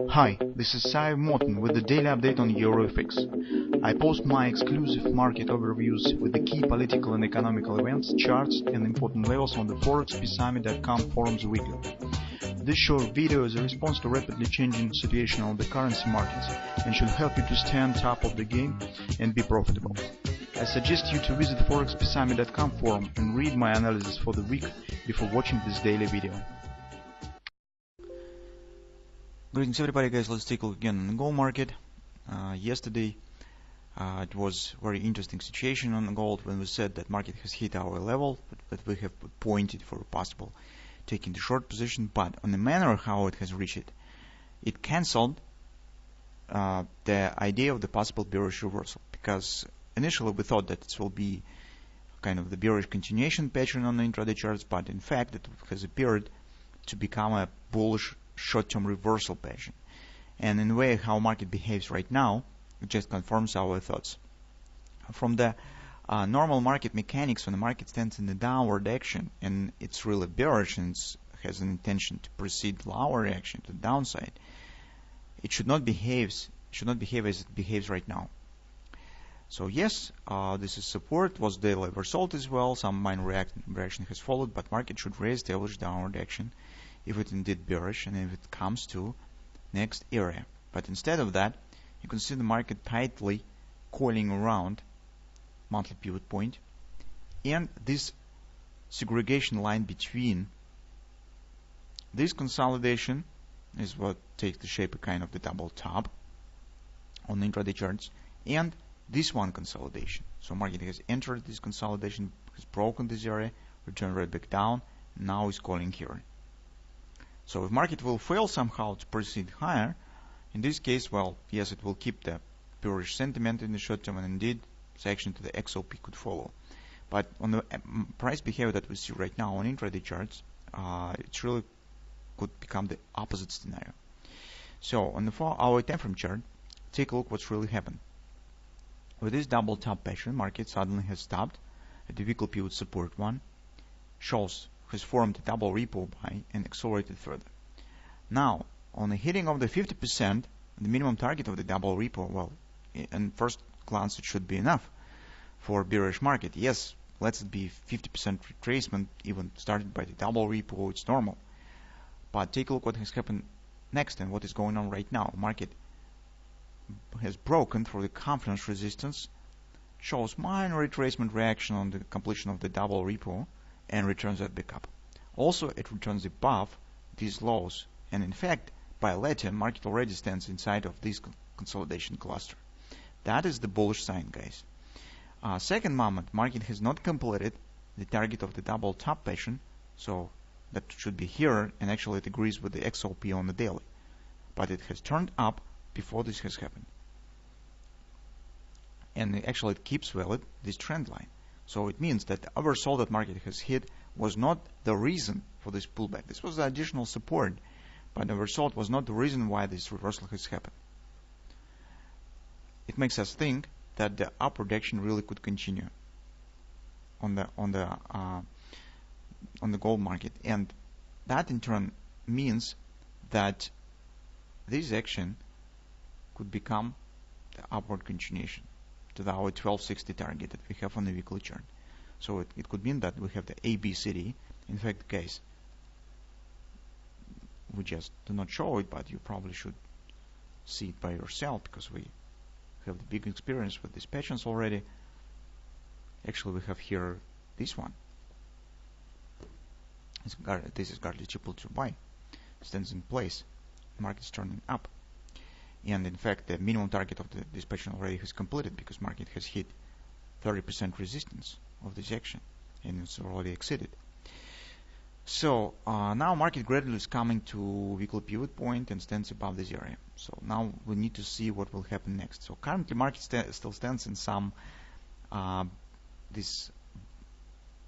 Hi, this is Sive Morten with the daily update on EuroFX. I post my exclusive market overviews with the key political and economical events, charts and important levels on the ForexPeaceArmy.com forums weekly. This short video is a response to rapidly changing situation on the currency markets and should help you to stay on top of the game and be profitable. I suggest you to visit ForexPeaceArmy.com forum and read my analysis for the week before watching this daily video. Greetings everybody guys, let's take a look again on the gold market. Yesterday it was very interesting situation on the gold when we said that market has hit our level that we have pointed for possible taking the short position, but on the manner how it has reached it, it cancelled the idea of the possible bearish reversal, because initially we thought that it will be kind of the bearish continuation pattern on the intraday charts, but in fact it has appeared to become a bullish short-term reversal pattern. And in a way how market behaves right now, it just confirms our thoughts. From the normal market mechanics, when the market stands in the downward action and it's really bearish and has an intention to proceed lower action to the downside, it should not behave as it behaves right now. So yes, this is support, was daily oversold as well, some minor reaction has followed, but market should re-establish downward action if it indeed bearish and if it comes to next area. But instead of that, you can see the market tightly coiling around monthly pivot point, and this segregation line between this consolidation is what takes the shape of kind of the double top on the intraday charts, and this one consolidation. So market has entered this consolidation, has broken this area, returned right back down, now is calling here. So if market will fail somehow to proceed higher, in this case, well, yes, it will keep the bearish sentiment in the short term, and indeed section to the XOP could follow. But on the price behavior that we see right now on intraday charts, it really could become the opposite scenario. So on the 4-hour time frame chart, take a look what's really happened. With this double top pattern, market suddenly has stopped at the weekly pivot support one, has formed a double repo buy and accelerated further. Now, on the hitting of the 50%, the minimum target of the double repo, well, in first glance it should be enough for a bearish market. Yes, let's it be 50% retracement, even started by the double repo, it's normal. But take a look what has happened next and what is going on right now. Market has broken through the confidence resistance, shows minor retracement reaction on the completion of the double repo, and returns that back up. Also, it returns above these lows, and in fact, by later, market already stands inside of this consolidation cluster. That is the bullish sign, guys. Second moment, market has not completed the target of the double top pattern, so that should be here, and actually it agrees with the XOP on the daily. But it has turned up before this has happened. And actually it keeps valid this trend line. So it means that the oversold that market has hit was not the reason for this pullback. This was the additional support, but the oversold was not the reason why this reversal has happened. It makes us think that the upward action really could continue on the gold market, and that in turn means that this action could become the upward continuation to our 1260 target that we have on the weekly chart. So it could mean that we have the ABCD. In fact, guys, we just do not show it, but you probably should see it by yourself, because we have the big experience with these patterns already. Actually, we have here this one. This is Gartley triple to buy. Stands in place. Market is turning up. And in fact, the minimum target of this pattern already has completed, because market has hit 30% resistance of this action, and it's already exceeded. So now market gradually is coming to weekly pivot point and stands above this area. So now we need to see what will happen next. So currently market still stands in some this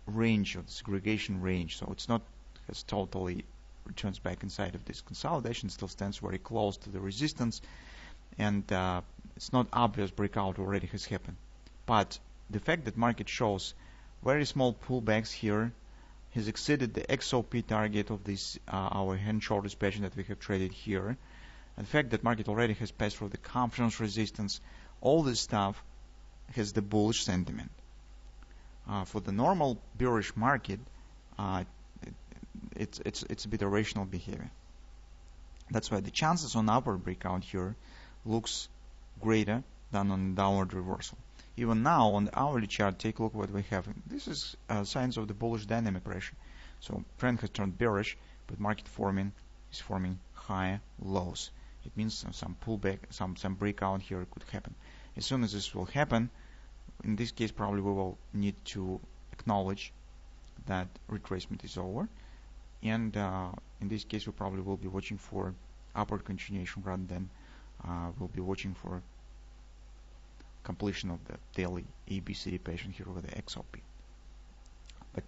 range, or the segregation range. So it's not has totally returns back inside of this consolidation, still stands very close to the resistance, and it's not obvious breakout already has happened. But the fact that market shows very small pullbacks here has exceeded the XOP target of this our hand shoulders pattern that we have traded here, And the fact that market already has passed through the confidence resistance, all this stuff has the bullish sentiment. For the normal bearish market, it's a bit irrational behavior. That's why the chances on upward breakout here looks greater than on downward reversal. Even now on the hourly chart, take a look what we have. This is signs of the bullish dynamic pressure. So trend has turned bearish, but market is forming higher lows. It means some pullback, some breakout here could happen. As soon as this will happen, in this case probably we will need to acknowledge that retracement is over, and in this case we probably will be watching for upward continuation rather than we'll be watching for completion of the daily ABCD pattern here with the XOP. But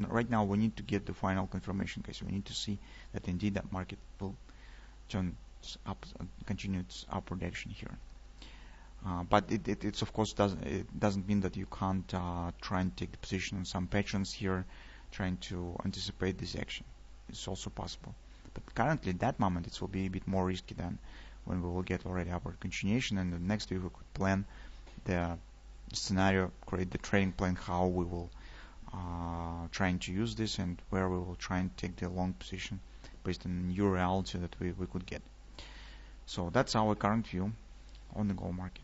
right now we need to get the final confirmation case. We need to see that indeed that market will turn up, continue its upward action here. But it's of course doesn't mean that you can't try and take the position on some patterns here, trying to anticipate this action. It's also possible. But currently, at that moment, it will be a bit more risky than when we will get already upward continuation. And the next week we could plan the scenario, create the trading plan, how we will trying to use this and where we will try and take the long position based on new reality that we could get. So that's our current view on the gold market.